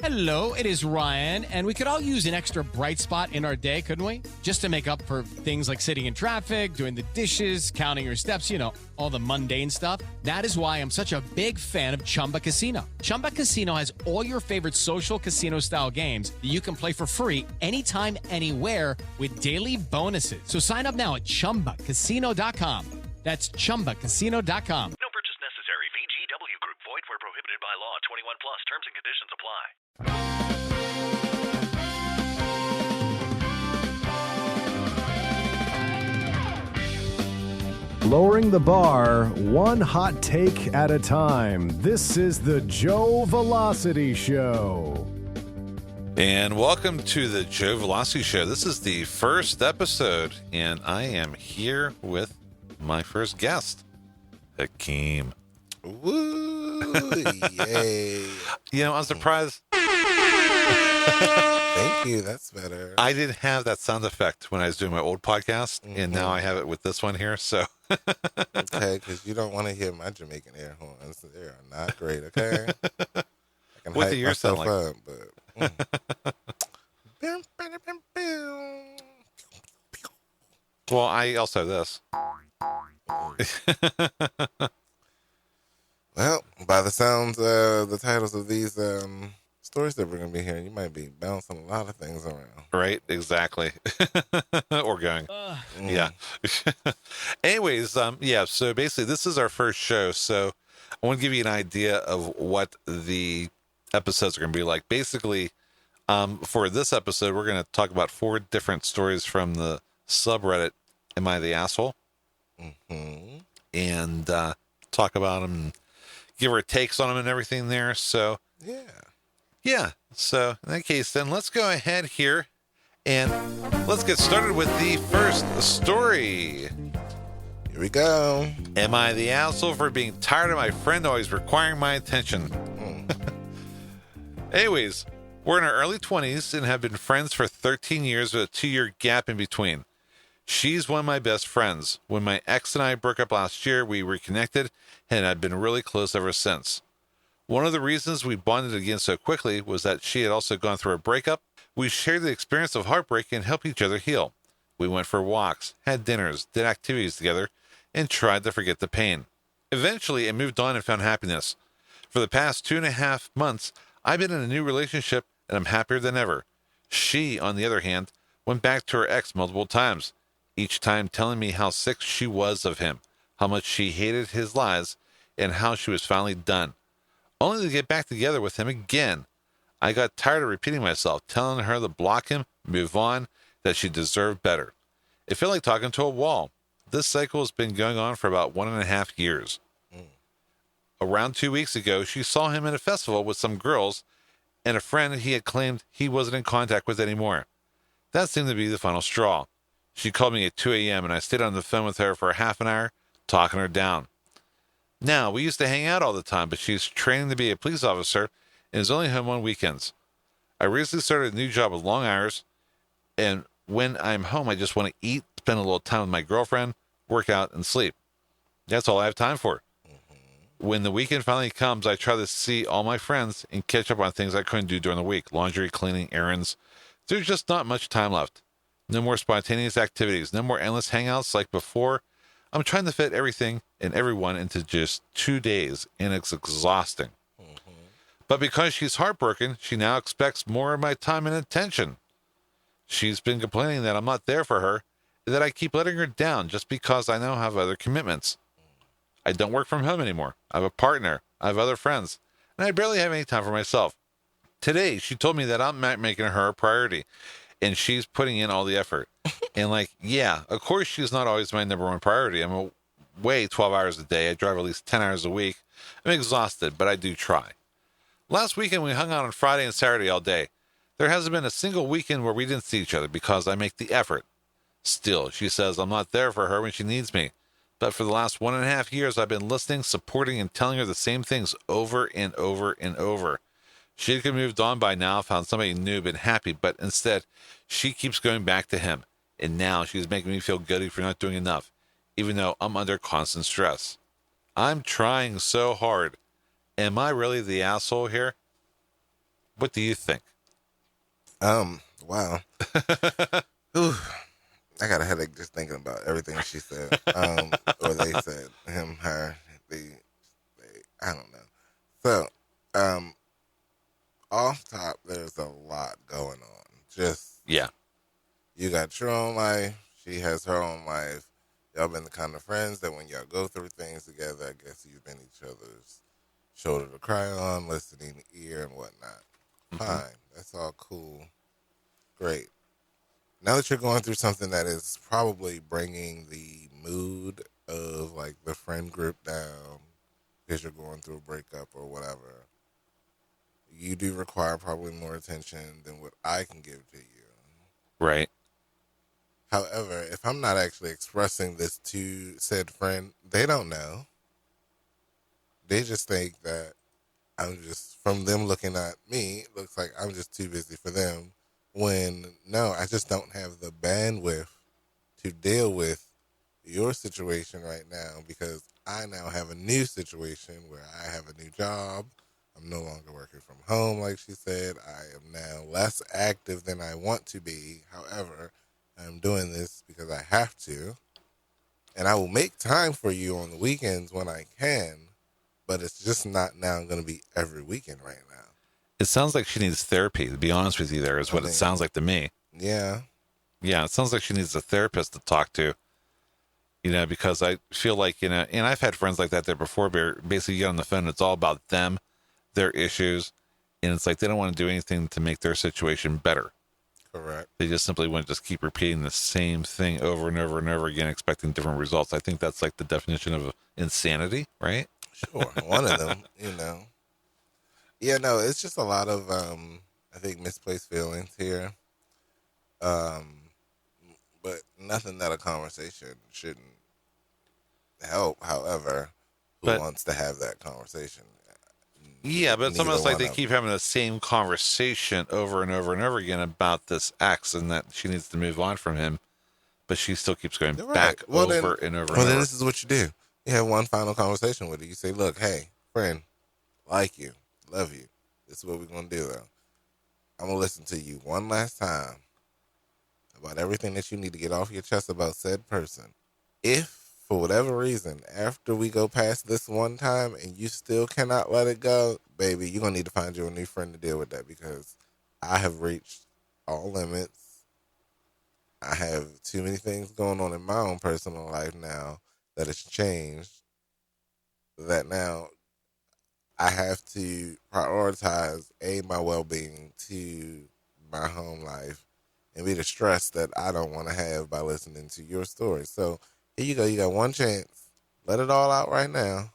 Hello, it is Ryan, and we could all use an extra bright spot in our day, couldn't we? Just to make up for things like sitting in traffic, doing the dishes, counting your steps, you know, all the mundane stuff. That is why I'm such a big fan of Chumba Casino. Chumba Casino has all your favorite social casino-style games that you can play for free anytime, anywhere with daily bonuses. So sign up now at ChumbaCasino.com. That's ChumbaCasino.com. No purchase necessary. VGW Group. Void where prohibited by law. 21 plus. Terms and conditions apply. Lowering the bar, one hot take at a time. This is the Joevelocity Show. And welcome to the Joevelocity Show. This is the first episode, and I am here with my first guest, Hakeem. Woo! Yay! You know, I'm surprised. Thank you. That's better. I didn't have that sound effect when I was doing my old podcast, and now I have it with this one here. So, Okay, because you don't want to hear my Jamaican air horns. They are not great. Okay. I can What do hype yours sound myself like? up, but. well, I also have this. Well, by the sounds, the titles of these stories that we're going to be hearing, you might be bouncing a lot of things around. Right, exactly. Or going. Yeah. Anyways, yeah, so basically this is our first show, so I want to give you an idea of what the episodes are going to be like. Basically, for this episode, we're going to talk about 4 different stories from the subreddit, Am I the Asshole? And talk about them and give our takes on them and everything there. So, yeah. So in that case, then let's go ahead here and let's get started with the first story. Here we go. Am I the asshole for being tired of my friend always requiring my attention? Anyways, we're in our early 20s and have been friends for 13 years with a 2-year gap in between. She's one of my best friends. When my ex and I broke up last year, we reconnected and I've been really close ever since. One of the reasons we bonded again so quickly was that she had also gone through a breakup. We shared the experience of heartbreak and helped each other heal. We went for walks, had dinners, did activities together, and tried to forget the pain. Eventually, I moved on and found happiness. For the past 2.5 months, I've been in a new relationship and I'm happier than ever. She, on the other hand, went back to her ex multiple times, each time telling me how sick she was of him, how much she hated his lies, and how she was finally done, only to get back together with him again. I got tired of repeating myself, telling her to block him, move on, that she deserved better. It felt like talking to a wall. This cycle has been going on for about 1.5 years. Around 2 weeks ago, she saw him at a festival with some girls and a friend he had claimed he wasn't in contact with anymore. That seemed to be the final straw. She called me at 2 a.m. and I stayed on the phone with her for half an hour, talking her down. Now, we used to hang out all the time, but she's training to be a police officer and is only home on weekends. I recently started a new job with long hours, and when I'm home, I just want to eat, spend a little time with my girlfriend, work out, and sleep. That's all I have time for. When the weekend finally comes, I try to see all my friends and catch up on things I couldn't do during the week. Laundry, cleaning, errands. There's just not much time left. No more spontaneous activities. No more endless hangouts like before. I'm trying to fit everything and everyone into just 2 days, and it's exhausting. But because she's heartbroken, she now expects more of my time and attention. She's been complaining that I'm not there for her, and that I keep letting her down just because I now have other commitments. I don't work from home anymore. I have a partner. I have other friends. And I barely have any time for myself. Today, she told me that I'm not making her a priority, and she's putting in all the effort. And yeah, of course she's not always my number one priority. I'm away 12 hours a day. I drive at least 10 hours a week. I'm exhausted, but I do try. Last weekend, we hung out on Friday and Saturday all day. There hasn't been a single weekend where we didn't see each other because I make the effort. Still, she says I'm not there for her when she needs me. But for the last 1.5 years, I've been listening, supporting, and telling her the same things over and over and over. She could have moved on by now, found somebody new, been happy, but instead, she keeps going back to him. And now she's making me feel guilty for not doing enough, even though I'm under constant stress. I'm trying so hard. Am I really the asshole here? What do you think? Wow. Ooh, I got a headache just thinking about everything she said. Or they said, him, her, they, I don't know. So, off top, there's a lot going on. Just, Yeah. you got your own life. She has her own life. Y'all been the kind of friends that when y'all go through things together, I guess you've been each other's shoulder to cry on, listening ear and whatnot. Fine. That's all cool. Great. Now that you're going through something that is probably bringing the mood of like the friend group down because you're going through a breakup or whatever, you do require probably more attention than what I can give to you. Right. However, if I'm not actually expressing this to said friend, they don't know. They just think that I'm just, from them looking at me, it looks like I'm just too busy for them. When, no, I just don't have the bandwidth to deal with your situation right now because I now have a new situation where I have a new job. I'm no longer working from home, like she said. I am now less active than I want to be. However, I'm doing this because I have to. And I will make time for you on the weekends when I can, but it's just not now going to be every weekend right now. It sounds like she needs therapy, to be honest with you. There is what it sounds like to me. Yeah. Yeah, it sounds like she needs a therapist to talk to, because I feel like, and I've had friends like that there before, where basically you get on the phone, it's all about them, their issues, and it's like they don't want to do anything to make their situation better. Correct. They just simply want to just keep repeating the same thing over and over and over again, expecting different results. I think that's like the definition of insanity, right? Sure. One of them, Yeah, no, it's just a lot of, I think, misplaced feelings here. But nothing that a conversation shouldn't help. However, who wants to have that conversation? Yeah, but it's Neither almost like one they of keep them. having the same conversation over and over and over again about this ex and that she needs to move on from him, but she still keeps going You're right. back Well, over then, and over and Well, then over. this is what you do. You have one final conversation with her. You say, look, hey, friend, like you, love you. This is what we're going to do, though. I'm going to listen to you one last time about everything that you need to get off your chest about said person. If, for whatever reason, after we go past this one time and you still cannot let it go, baby, you're going to need to find you a new friend to deal with that because I have reached all limits. I have too many things going on in my own personal life now that has changed, that now I have to prioritize, my well-being, to my home life, and be the stress that I don't want to have by listening to your story. So here you go. You got one chance. Let it all out right now.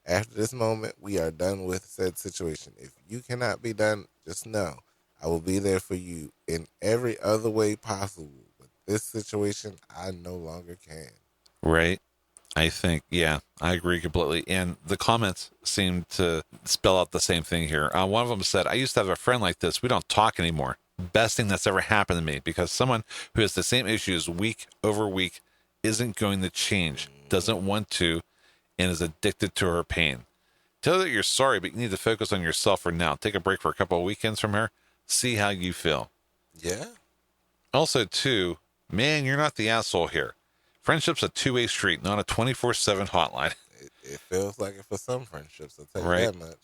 After this moment, we are done with said situation. If you cannot be done, just know I will be there for you in every other way possible. But this situation, I no longer can. Right. I think, yeah, I agree completely. And the comments seem to spell out the same thing here. One of them said, I used to have a friend like this. We don't talk anymore. Best thing that's ever happened to me, because someone who has the same issues week over week isn't going to change, doesn't want to, and is addicted to her pain. Tell her that you're sorry, but you need to focus on yourself for now. Take a break for a couple of weekends from her. See how you feel. Yeah. Also, too, man, you're not the asshole here. Friendship's a two-way street, not a 24/7 hotline. It feels like it for some friendships. I'll tell you Right. that much.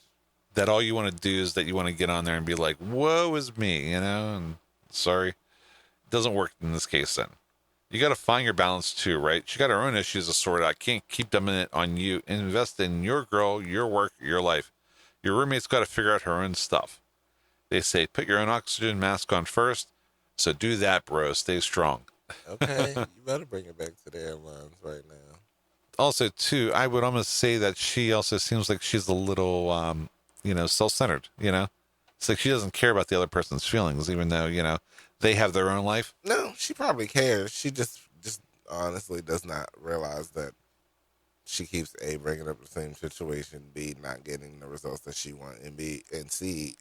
That all you want to do is that you want to get on there and be like, woe is me, and sorry. It doesn't work in this case then. You got to find your balance too, right? She got her own issues to sort out. Can't keep dumping it on you. Invest in your girl, your work, your life. Your roommate's got to figure out her own stuff. They say, put your own oxygen mask on first. So do that, bro. Stay strong. Okay, you better bring it back to the airlines right now. Also, too, I would almost say that she also seems like she's a little, self-centered, It's like she doesn't care about the other person's feelings, even though, they have their own life. No, she probably cares. She just honestly does not realize that she keeps A, bringing up the same situation, B, not getting the results that she wants, and C,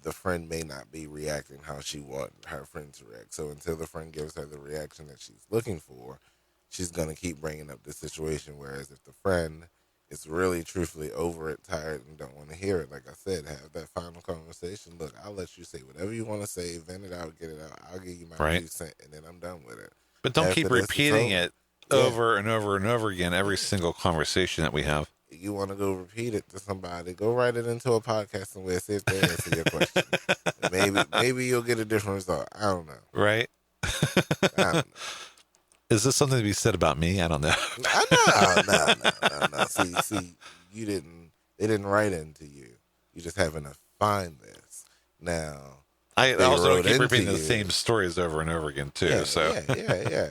the friend may not be reacting how she wants her friend to react. So until the friend gives her the reaction that she's looking for, she's going to keep bringing up the situation. Whereas if the friend it's really truthfully over it, tired, and don't want to hear it. Like I said, have that final conversation. Look, I'll let you say whatever you want to say, vent it out, get it out. I'll give you my Right. 2 cents, and then I'm done with it. But don't keep After this, it's repeating over. it over and over and over again every single conversation that we have. You want to go repeat it to somebody, go write it into a podcast somewhere, see if they answer your question. Maybe you'll get a different result. I don't know. Right? I don't know. Is this something to be said about me? I don't know. No. See, they didn't write into you. You just having to find this. Now, I they also wrote keep into repeating the you. same stories over and over again too. Yeah, So yeah.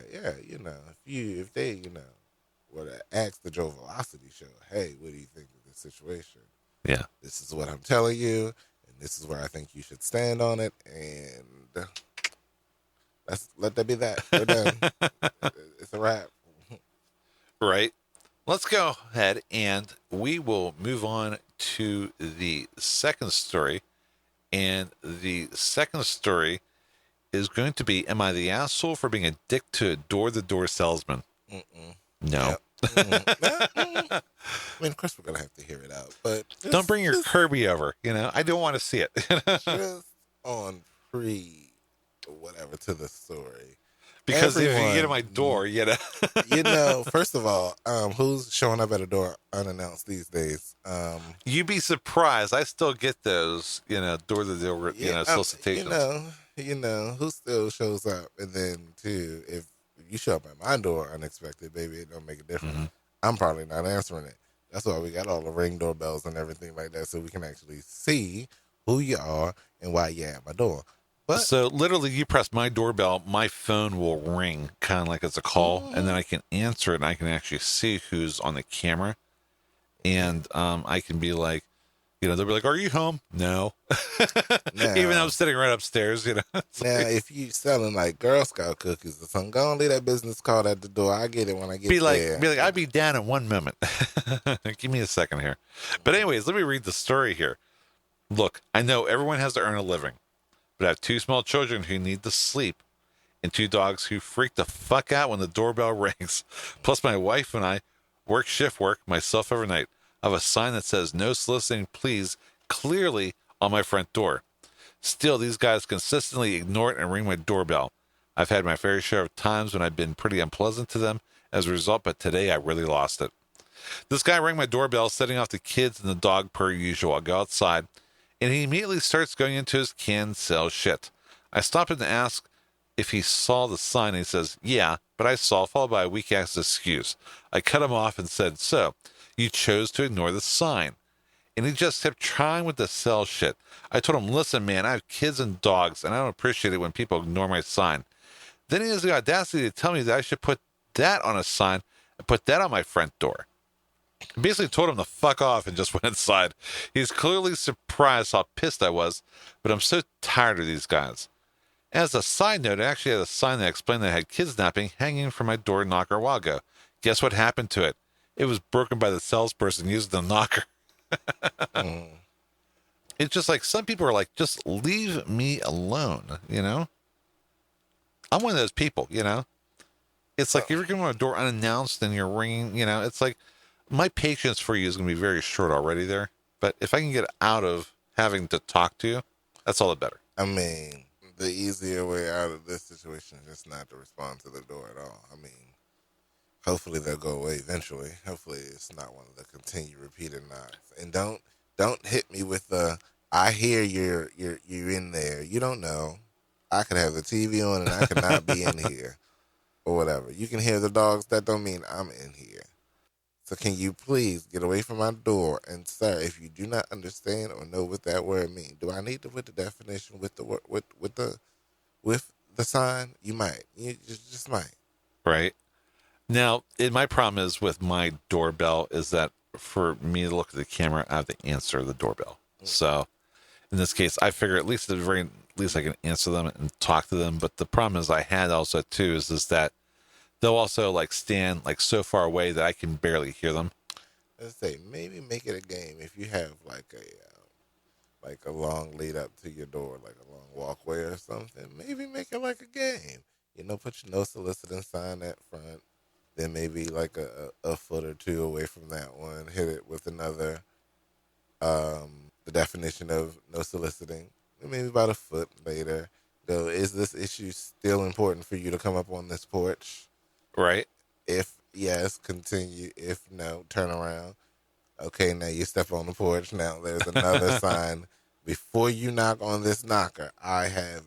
If they were to ask the Joevelocity Show, hey, what do you think of this situation? yeah. This is what I'm telling you, and this is where I think you should stand on it, and let that be that. We're done. It's a wrap. Right. Let's go ahead and we will move on to the second story. And the second story is going to be, am I the asshole for being a dick to a door-to-door salesman? No. Yep. I mean, of course, we're going to have to hear it out. But Don't bring your Kirby over. I don't want to see it. just on whatever to the story. Because if you Everyone- get at my door, First of all, who's showing up at a door unannounced these days? you'd be surprised. I still get those, door-to-door, solicitations. Who still shows up? And then, too, if you show up at my door unexpected, baby, it don't make a difference. Mm-hmm. I'm probably not answering it. That's why we got all the Ring doorbells and everything like that, so we can actually see who you are and why you're at my door. But So literally, you press my doorbell, my phone will ring, kind of like it's a call, and then I can answer it, and I can actually see who's on the camera, and I can be like, they'll be like, "Are you home?" No, even though I'm sitting right upstairs. It's now, like, if you selling like Girl Scout cookies or something, go and leave that business card at the door. I get it when I get be like, there. I'll be down in 1 moment. Give me a second here. But anyways, let me read the story here. Look, I know everyone has to earn a living, but I have 2 small children who need to sleep and 2 dogs who freak the fuck out when the doorbell rings. Plus, my wife and I work shift work myself overnight. I have a sign that says no soliciting, please, clearly on my front door. Still, these guys consistently ignore it and ring my doorbell. I've had my fair share of times when I've been pretty unpleasant to them as a result, but today I really lost it. This guy rang my doorbell, setting off the kids and the dog per usual. I go outside, and he immediately starts going into his can sell shit. I stop him to ask if he saw the sign, and he says, yeah, but I saw, followed by a weak-ass excuse. I cut him off and said, so, you chose to ignore the sign. And he just kept trying with the sell shit. I told him, listen, man, I have kids and dogs, and I don't appreciate it when people ignore my sign. Then he has the audacity to tell me that I should put that on a sign and put that on my front door. I basically told him to fuck off and just went inside. He's clearly surprised how pissed I was, but I'm so tired of these guys. As a side note, I actually had a sign that explained that I had kidnapping hanging from my door knocker a while ago. Guess what happened to it? It was broken by the salesperson using the knocker. It's just like some people are like, just leave me alone, I'm one of those people, It's like you're going to a door unannounced and you're ringing, it's like my patience for you is going to be very short already there. But if I can get out of having to talk to you, that's all the better. I mean, the easier way out of this situation is just not to respond to the door at all. I mean, hopefully they'll go away eventually. Hopefully it's not one of the continued repeated knocks. And don't hit me with the I hear you're in there. You don't know. I could have the TV on and I could not be in here or whatever. You can hear the dogs. That don't mean I'm in here. So can you please get away from my door? And sir, if you do not understand or know what that word means, do I need to put the definition with the word with the sign? You might. You just might. Right. Now, my problem is with my doorbell is that for me to look at the camera, I have to answer the doorbell. So in this case, I figure at least at the very least I can answer them and talk to them. But the problem is I had also too is that they'll also like stand like so far away that I can barely hear them. Let's say maybe make it a game if you have like a long lead up to your door, like a long walkway or something. Maybe make it like a game. Put your no soliciting sign at front. Then maybe like a foot or two away from that one, hit it with another, the definition of no soliciting. And maybe about a foot later, go, is this issue still important for you to come up on this porch? Right. If yes, continue. If no, turn around. Okay, now you step on the porch. Now there's another sign. Before you knock on this knocker, I have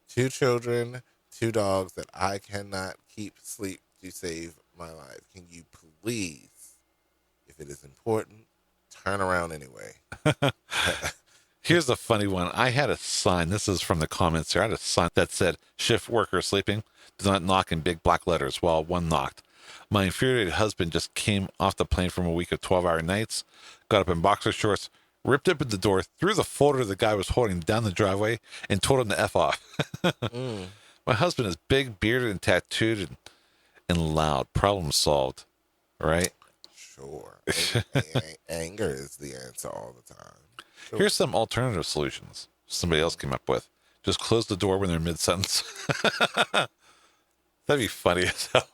2 children, 2 dogs that I cannot keep sleep to save my life. Can you please, if it is important, turn around anyway? Here's a funny one. I had a sign. This is from the comments here. I had a sign that said, shift worker sleeping. Do not knock in big black letters. Well, one knocked. My infuriated husband just came off the plane from a week of 12-hour nights, got up in boxer shorts, ripped open the door, threw the folder the guy was holding down the driveway, and told him to F off. My husband is big, bearded, and tattooed, and loud. Problem solved. Right? Sure. Anger is the answer all the time. Sure. Here's some alternative solutions somebody else came up with. Just close the door when they're mid-sentence. That'd be funny as hell.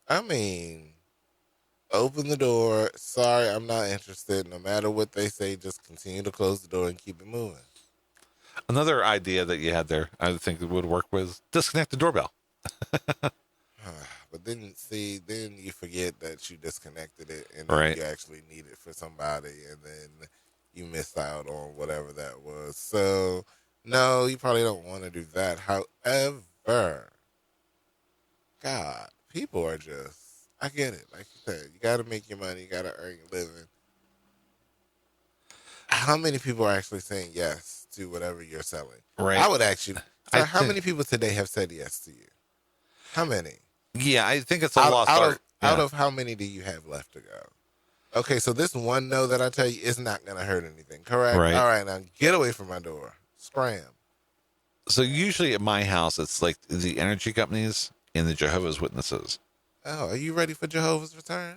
I mean, open the door. Sorry, I'm not interested. No matter what they say, just continue to close the door and keep it moving. Another idea that you had there, I think it would work, was disconnect the doorbell. But then you forget that you disconnected it and right. you actually need it for somebody, and then you missed out on whatever that was. So, no, you probably don't want to do that. However, God, people are just, I get it. Like you said, you got to make your money, you got to earn your living. How many people are actually saying yes to whatever you're selling? Right. I would ask you, so how many people today have said yes to you? How many? Yeah, I think it's a lost art. Out of how many do you have left to go? Okay, so this one no that I tell you is not going to hurt anything, correct? Right. All right, now get away from my door. Scram. So usually at my house, it's like the energy companies and the Jehovah's Witnesses. Oh, are you ready for Jehovah's return?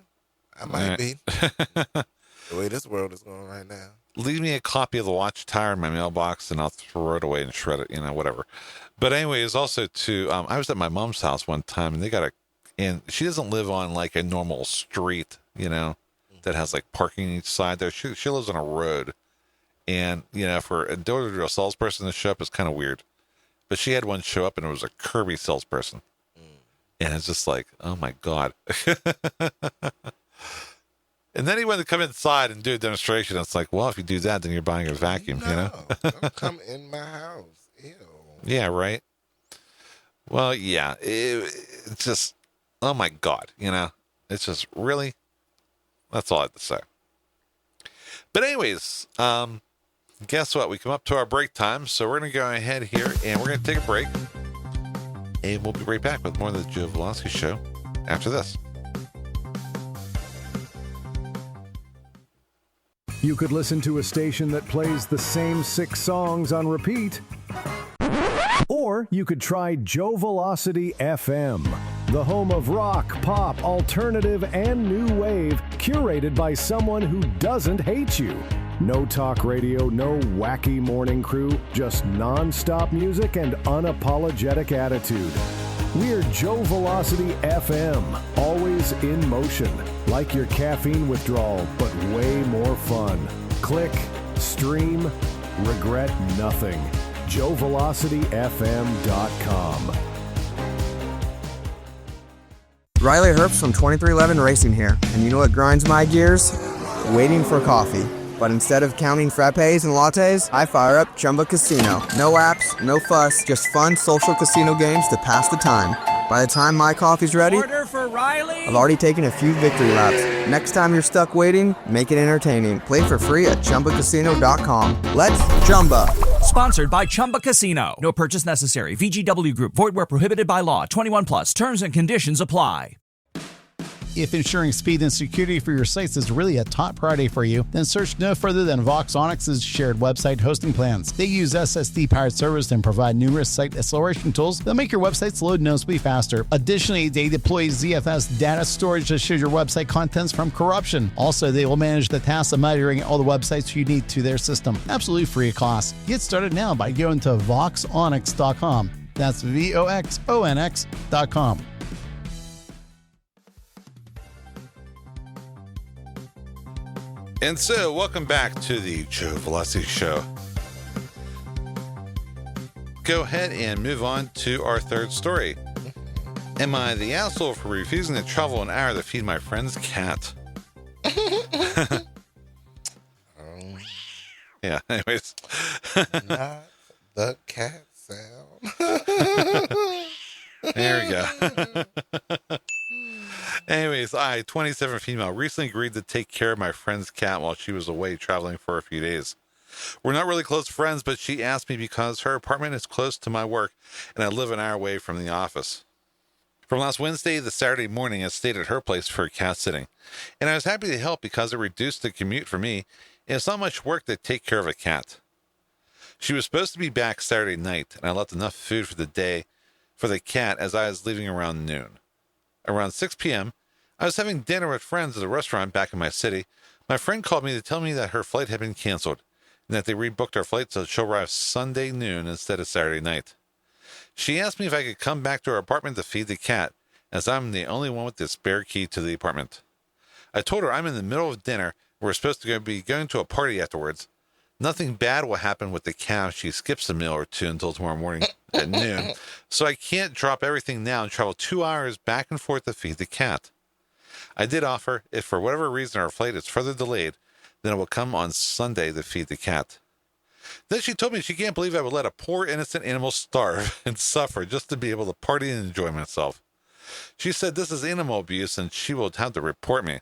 I might be. The way this world is going right now. Leave me a copy of the Watchtower in my mailbox, and I'll throw it away and shred it, whatever. But anyways, also too, I was at my mom's house one time, and and she doesn't live on like a normal street, that has like parking each side there. She lives on a road, and for a door-to-door salesperson to show up is kind of weird. But she had one show up, and it was a Kirby salesperson, and it's just like, oh my God. And then he wanted to come inside and do a demonstration. It's like, well, if you do that, then you're buying a vacuum, Don't come in my house. Ew. Yeah, right. Well, yeah, it's just, oh my God, it's just really, that's all I have to say. But anyways, guess what? We come up to our break time, so we're going to go ahead here and we're going to take a break, and we'll be right back with more of the Joevelocity Show after this. You could listen to a station that plays the same 6 songs on repeat. Or you could try Joevelocity FM, the home of rock, pop, alternative, and new wave, curated by someone who doesn't hate you. No talk radio, no wacky morning crew, just non-stop music and unapologetic attitude. We're Joevelocity FM, always in motion, like your caffeine withdrawal, but way more fun. Click, stream, regret nothing. JoeVelocityFM.com. Riley Herbst from 2311 Racing here, and you know what grinds my gears? Waiting for coffee. But instead of counting frappes and lattes, I fire up Chumba Casino. No apps, no fuss, just fun social casino games to pass the time. By the time my coffee's ready, order for Riley. I've already taken a few victory laps. Next time you're stuck waiting, make it entertaining. Play for free at ChumbaCasino.com. Let's Chumba. Sponsored by Chumba Casino. No purchase necessary. VGW Group. Void where prohibited by law. 21 plus. Terms and conditions apply. If ensuring speed and security for your sites is really a top priority for you, then search no further than Voxonix's shared website hosting plans. They use SSD-powered servers and provide numerous site acceleration tools that make your websites load noticeably faster. Additionally, they deploy ZFS data storage to shield your website contents from corruption. Also, they will manage the task of migrating all the websites you need to their system, absolutely free of cost. Get started now by going to Voxonix.com. That's VOXONX.com. And so, welcome back to the Joevelocity Show. Go ahead and move on to our third story. Am I the asshole for refusing to travel an hour to feed my friend's cat? Yeah, anyways. Not the cat sound. There we go. Anyways, I, 27 female, recently agreed to take care of my friend's cat while she was away traveling for a few days. We're not really close friends, but she asked me because her apartment is close to my work and I live an hour away from the office. From last Wednesday to Saturday morning, I stayed at her place for cat sitting, and I was happy to help because it reduced the commute for me, and it's not much work to take care of a cat. She was supposed to be back Saturday night, and I left enough food for the day for the cat as I was leaving around noon. Around 6 p.m., I was having dinner with friends at a restaurant back in my city. My friend called me to tell me that her flight had been canceled, and that they rebooked our flight so she'll arrive Sunday noon instead of Saturday night. She asked me if I could come back to her apartment to feed the cat, as I'm the only one with the spare key to the apartment. I told her I'm in the middle of dinner. We're supposed to be going to a party afterwards. Nothing bad will happen with the cat if she skips a meal or two until tomorrow morning at noon, so I can't drop everything now and travel 2 hours back and forth to feed the cat. I did offer, if for whatever reason our flight is further delayed, then I will come on Sunday to feed the cat. Then she told me she can't believe I would let a poor innocent animal starve and suffer just to be able to party and enjoy myself. She said this is animal abuse and she will have to report me.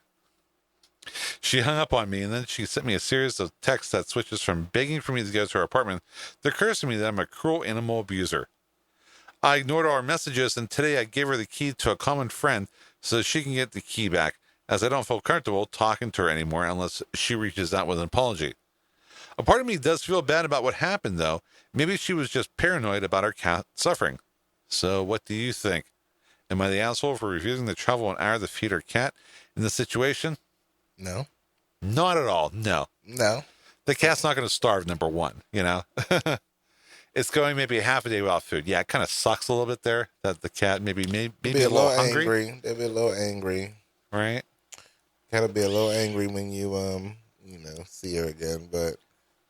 She hung up on me, and then she sent me a series of texts that switches from begging for me to go to her apartment to cursing me that I'm a cruel animal abuser. I ignored all her messages, and today I gave her the key to a common friend so she can get the key back, as I don't feel comfortable talking to her anymore unless she reaches out with an apology. A part of me does feel bad about what happened, though. Maybe she was just paranoid about her cat suffering. So what do you think? Am I the asshole for refusing to travel an hour to feed her cat in this situation? No. Not at all. No. No. The cat's not going to starve, number one, you know? It's going maybe a half a day without food. Yeah, it kind of sucks a little bit there that the cat maybe a little hungry. Angry. They'll be a little angry. Right? Cat'll be a little angry when you, see her again. But,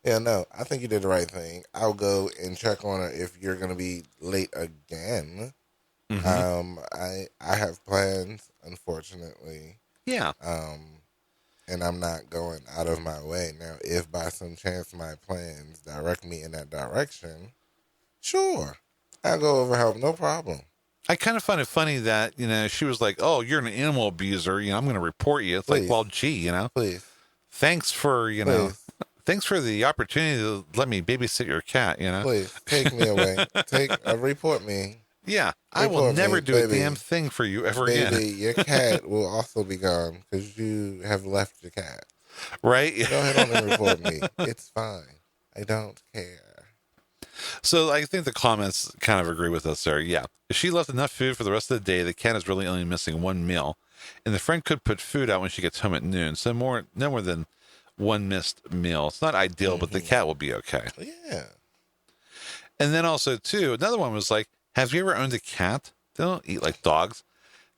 yeah, no, I think you did the right thing. I'll go and check on her if you're going to be late again. Mm-hmm. I have plans, unfortunately. Yeah. And I'm not going out of my way. Now, if by some chance my plans direct me in that direction, sure, I'll go over help, no problem. I kind of find it funny that, she was like, oh, you're an animal abuser, I'm going to report you. It's Please. Like, well, gee, Please. Thanks for, thanks for the opportunity to let me babysit your cat, Please, take me away. Report me. Yeah, I will never do a damn thing for you ever again. Baby, your cat will also be gone because you have left your cat. Right? Go ahead on and report me. It's fine. I don't care. So I think the comments kind of agree with us there. Yeah. If she left enough food for the rest of the day, the cat is really only missing one meal. And the friend could put food out when she gets home at noon. So no more than one missed meal. It's not ideal, but the cat will be okay. Yeah. And then also, too, another one was like, have you ever owned a cat? They don't eat like dogs.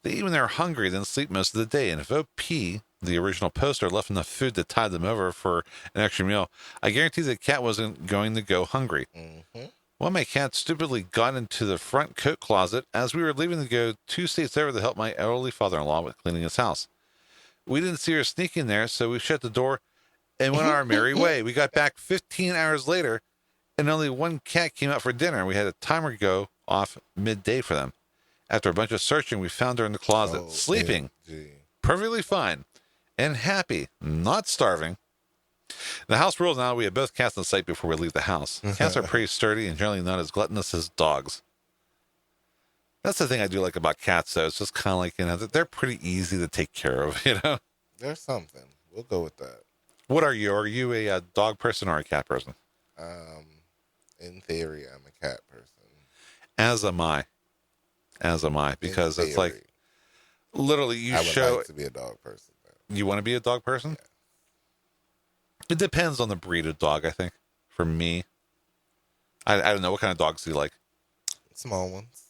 They eat when they're hungry, then sleep most of the day. And if OP, the original poster, left enough food to tide them over for an extra meal, I guarantee the cat wasn't going to go hungry. Mm-hmm. Well, my cat stupidly got into the front coat closet as we were leaving to go 2 states over to help my elderly father-in-law with cleaning his house. We didn't see her sneak in there, so we shut the door and went our merry way. We got back 15 hours later, and only one cat came out for dinner. We had a timer go off midday for them. After a bunch of searching, we found her in the closet, sleeping, perfectly fine, and happy, not starving. The house rules now. We have both cats in sight before we leave the house. Cats are pretty sturdy and generally not as gluttonous as dogs. That's the thing I do like about cats, though. It's just kind of like, they're pretty easy to take care of, There's something. We'll go with that. What are you? Are you a dog person or a cat person? In theory, I'm a cat person. As am I. Because it's like, literally, I would like to be a dog person. Though. You want to be a dog person? Yeah. It depends on the breed of dog, I think. For me, I don't know. What kind of dogs do you like? Small ones,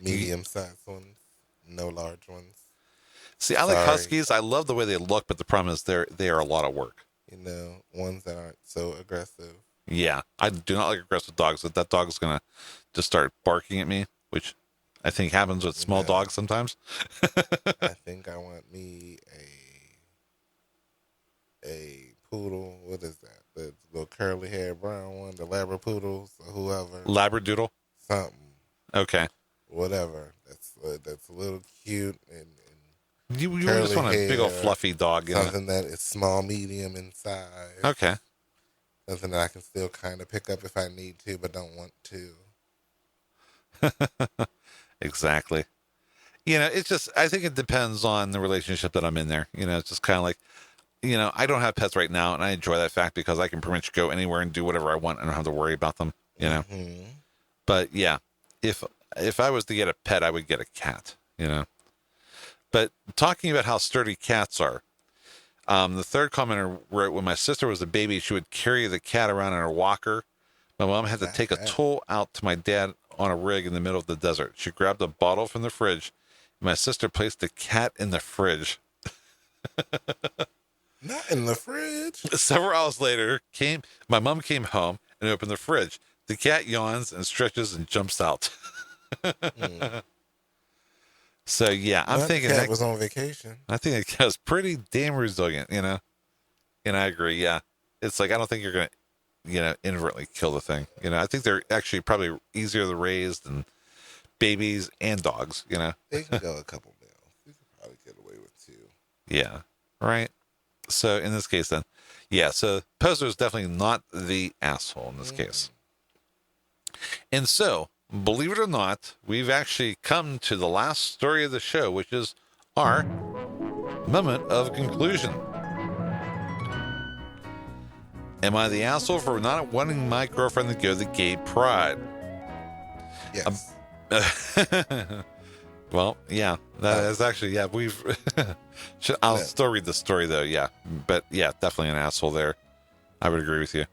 medium-sized ones, no large ones. See, I like Sorry. Huskies. I love the way they look, but the problem is they are a lot of work. You know, ones that aren't so aggressive. Yeah, I do not like aggressive dogs. That dog is going to just start barking at me, which I think happens with small dogs sometimes. I think I want me a poodle. What is that? The little curly hair brown one, the Labrapoodles or whoever. Labradoodle? Something. Okay. Whatever. That's a little cute and You just want a big old fluffy dog. Something that is small, medium in size. Okay. Something that I can still kind of pick up if I need to, but don't want to. Exactly. It's just, I think it depends on the relationship that I'm in there. It's just kind of like, I don't have pets right now, and I enjoy that fact because I can pretty much go anywhere and do whatever I want and I don't have to worry about them, Mm-hmm. But yeah, if I was to get a pet, I would get a cat, But talking about how sturdy cats are, the third commenter wrote, when my sister was a baby, she would carry the cat around in her walker. My mom had to take a tool out to my dad on a rig in the middle of the desert. She grabbed a bottle from the fridge. My sister placed the cat in the fridge. Not in the fridge. Several hours later, my mom came home and opened the fridge. The cat yawns and stretches and jumps out. So yeah, I'm thinking that was on vacation. I think the cat's pretty damn resilient, And I agree. Yeah, it's like I don't think you're gonna, inadvertently kill the thing. I think they're actually probably easier to raise than babies and dogs. They can go a couple mils. You can probably get away with 2. Yeah. Right. So in this case, then, yeah. So Poser is definitely not the asshole in this case. And so, believe it or not, we've actually come to the last story of the show, which is our moment of conclusion. Am I the asshole for not wanting my girlfriend to go to the gay pride? Yes. Well, yeah, that is actually, yeah, I'll still read the story though, yeah. But yeah, definitely an asshole there. I would agree with you.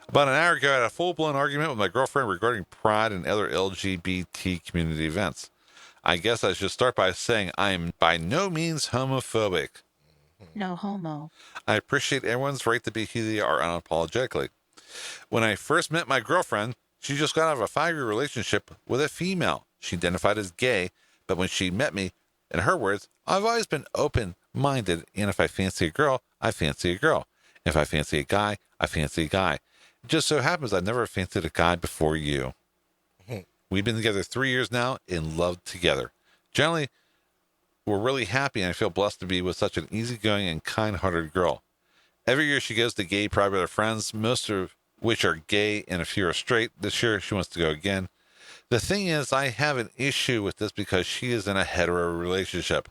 About an hour ago, I had a full-blown argument with my girlfriend regarding pride and other LGBT community events. I guess I should start by saying I am by no means homophobic. No homo. I appreciate everyone's right to be who they are unapologetically. When I first met my girlfriend, she just got out of a 5-year relationship with a female. She identified as gay, but when she met me, in her words, I've always been open-minded, and if I fancy a girl, I fancy a girl. If I fancy a guy, I fancy a guy. It just so happens I've never fancied a guy before you. We've been together 3 years now and loved together. Generally, we're really happy, and I feel blessed to be with such an easygoing and kind-hearted girl. Every year she goes to gay pride with her friends, most of which are gay and a few are straight. This year she wants to go again. The thing is, I have an issue with this because she is in a hetero relationship.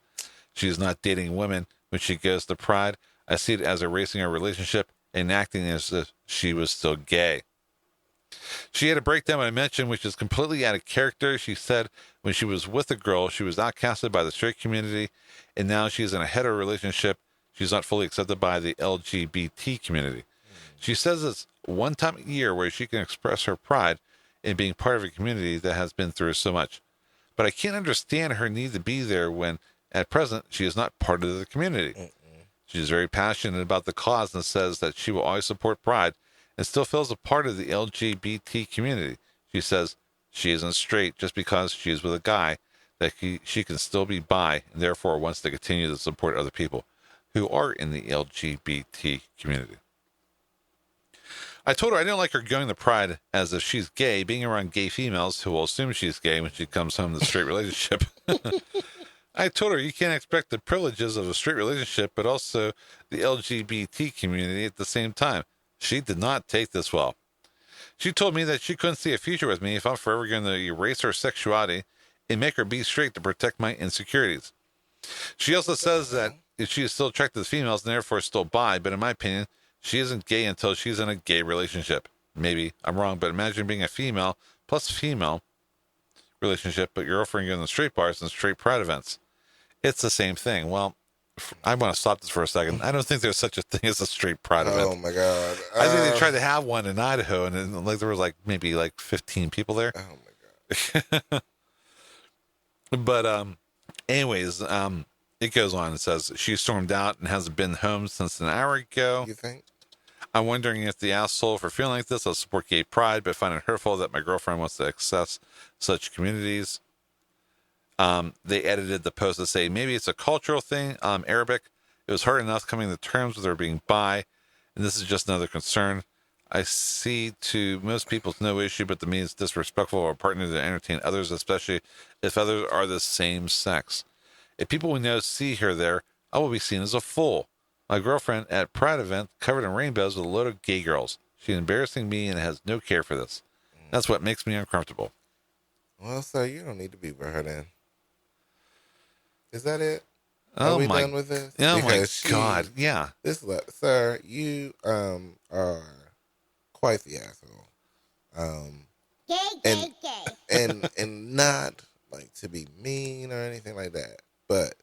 She is not dating women when she goes to pride. I see it as erasing our relationship and acting as if she was still gay. She had a breakdown when I mentioned, which is completely out of character. She said when she was with a girl, she was outcasted by the straight community, and now she's in a hetero relationship. She's not fully accepted by the LGBT community. She says it's one time a year where she can express her pride in being part of a community that has been through so much. But I can't understand her need to be there when, at present, she is not part of the community. She is very passionate about the cause and says that she will always support pride and still feels a part of the LGBT community. She says she isn't straight just because she is with a guy, that she can still be bi, and therefore wants to continue to support other people who are in the LGBT community. I told her I didn't like her going to pride as if she's gay, being around gay females who will assume she's gay when she comes home to a straight relationship. I told her you can't expect the privileges of a straight relationship, but also the LGBT community at the same time. She did not take this well. She told me that she couldn't see a future with me if I'm forever going to erase her sexuality and make her be straight to protect my insecurities. She also says that if she is still attracted to females and therefore still bi, but in my opinion, she isn't gay until she's in a gay relationship. Maybe I'm wrong, but imagine being a female plus female relationship, but you're offering going to straight bars and straight pride events. It's the same thing. Well, I want to stop this for a second. I don't think there's such a thing as a straight pride event. Oh my God. I think they tried to have one in Idaho, and there was maybe 15 people there. Oh my God. But anyways, It goes on and says, she stormed out and hasn't been home since an hour ago. You think? I'm wondering if the asshole for feeling like this. I'll support gay pride, but find it hurtful that my girlfriend wants to access such communities. They edited the post to say, maybe it's a cultural thing. Arabic. It was hard enough coming to terms with her being bi, and this is just another concern. I see to most people it's no issue, but to me it's disrespectful of a partner to entertain others, especially if others are the same sex. If people we know see her there, I will be seen as a fool. My girlfriend at Pride event covered in rainbows with a load of gay girls. She's embarrassing me and has no care for this. That's what makes me uncomfortable. Well, sir, you don't need to be with her then. Is that it? Oh, are we my, done with this? Oh, Because my God. Yeah. Sir, you are quite the asshole. And not like to be mean or anything like that. But,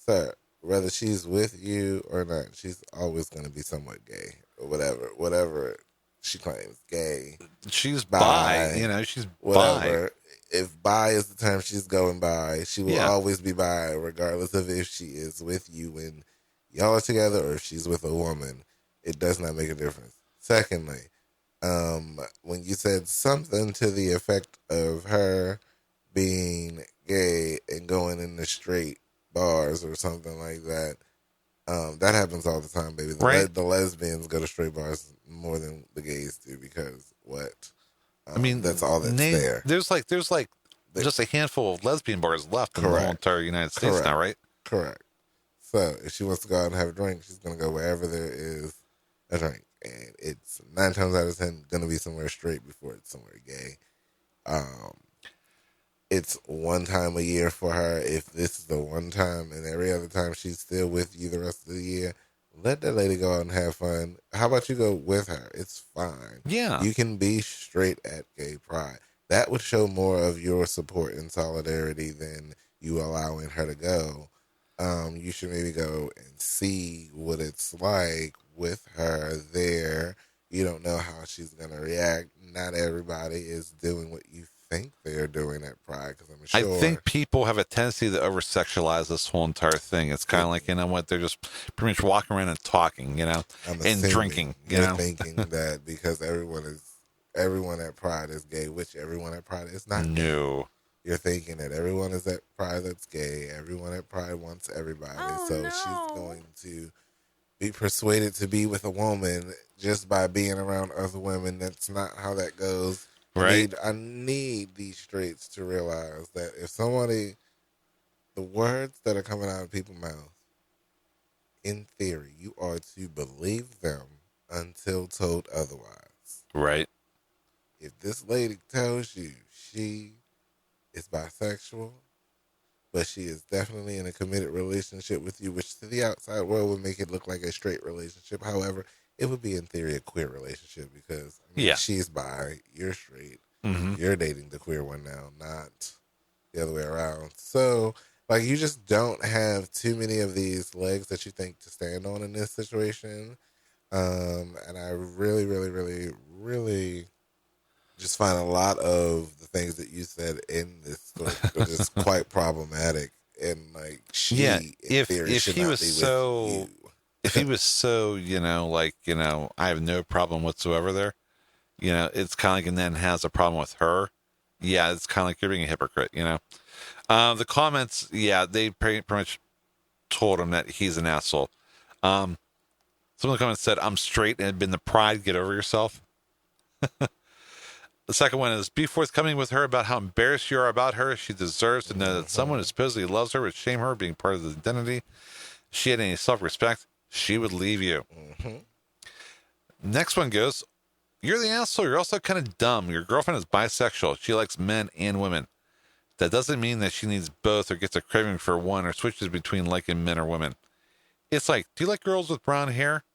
sir, whether she's with you or not, she's always going to be somewhat gay or whatever she claims gay. She's bi, she's whatever. bi. If bi is the term she's going by, she will always be bi, regardless of if she is with you when y'all are together or if she's with a woman. It does not make a difference. Secondly, when you said something to the effect of her being gay and going in the straight bars or something like that, that happens all the time, baby. The lesbians go to straight bars more than the gays do because what? I mean, that's all that's there. There's just a handful of lesbian bars left in the whole entire United States now, right? Correct. So if she wants to go out and have a drink, she's going to go wherever there is a drink. And it's 9 times out of 10 going to be somewhere straight before it's somewhere gay. It's one time a year for her. If this is the one time and every other time she's still with you the rest of the year, let that lady go out and have fun. How about you go with her? It's fine. Yeah. You can be straight at gay pride. That would show more of your support and solidarity than you allowing her to go. You should maybe go and see what it's like with her there. You don't know how she's going to react. Not everybody is doing what you think they're doing at Pride, because I'm sure. I think people have a tendency to over-sexualize this whole entire thing. It's kind of like, they're just pretty much walking around and talking, and drinking. You're thinking that because everyone at Pride is gay, which everyone at Pride is not. No. You're thinking that everyone is at Pride that's gay. Everyone at Pride wants everybody. She's going to be persuaded to be with a woman just by being around other women. That's not how that goes. Right. I need these straights to realize that if somebody, the words that are coming out of people's mouths, in theory, you are to believe them until told otherwise. Right. If this lady tells you she is bisexual, but she is definitely in a committed relationship with you, which to the outside world would make it look like a straight relationship. However, it would be in theory a queer relationship because she's bi, you're straight, you're dating the queer one now, not the other way around. So, you just don't have too many of these legs that you think to stand on in this situation. And I really, really, really, really just find a lot of the things that you said in this story are just quite problematic. And if he was so, if he was so, I have no problem whatsoever there. It's kind of like, and then has a problem with her. Yeah, it's kind of like you're being a hypocrite. The comments, they pretty much told him that he's an asshole. Some of the comments said, "I'm straight and had been the pride. Get over yourself." The second one is, be forthcoming with her about how embarrassed you are about her. She deserves to know that someone who supposedly loves her would shame her being part of the identity. If she had any self-respect, she would leave you. Next one goes, you're the asshole. You're also kind of dumb. Your girlfriend is bisexual. She likes men and women. That doesn't mean that she needs both or gets a craving for one or switches between liking men or women. It's like, do you like girls with brown hair?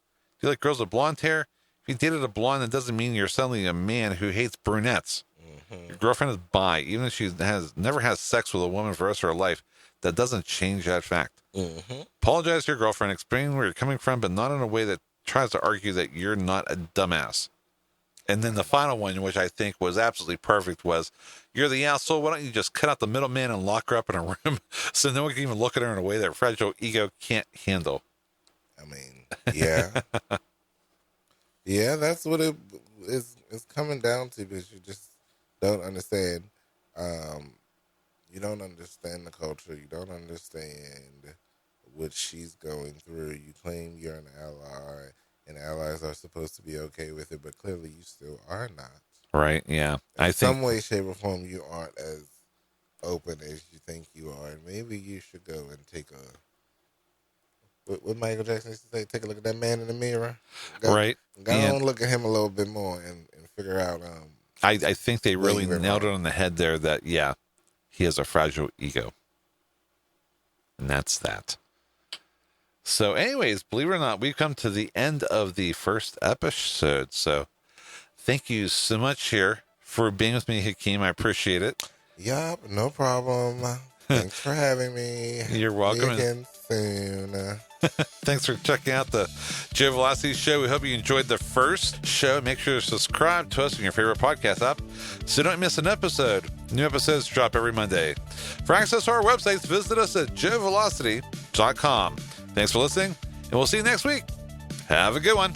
Do you like girls with blonde hair? If you dated a blonde, that doesn't mean you're suddenly a man who hates brunettes. Your girlfriend is bi. Even if she never has sex with a woman for the rest of her life, that doesn't change that fact. Apologize to your girlfriend, explain where you're coming from, but not in a way that tries to argue that you're not a dumbass. And then the final one, which I think was absolutely perfect, was, you're the asshole. Why don't you just cut out the middleman and lock her up in a room so no one can even look at her in a way that fragile ego can't handle? I mean, yeah. Yeah, that's what it is. It's coming down to, because you just don't understand. You don't understand the culture. You don't understand what she's going through. You claim you're an ally, and allies are supposed to be okay with it, but clearly you still are not. Right, yeah. In some way, shape, or form, you aren't as open as you think you are. And maybe you should go and take what Michael Jackson used to say, take a look at that man in the mirror. Right. Go and look at him a little bit more and figure out. I think they really nailed it on the head there that, yeah, he has a fragile ego. And that's that. So anyways, believe it or not, we've come to the end of the first episode. So thank you so much here for being with me, Hakeem. I appreciate it. Yup, no problem. Thanks for having me. You're welcome. See you again soon. Thanks for checking out the Joevelocity Show. We hope you enjoyed the first show. Make sure to subscribe to us in your favorite podcast app so you don't miss an episode. New episodes drop every Monday. For access to our websites, visit us at joevelocity.com. Thanks for listening, and we'll see you next week. Have a good one.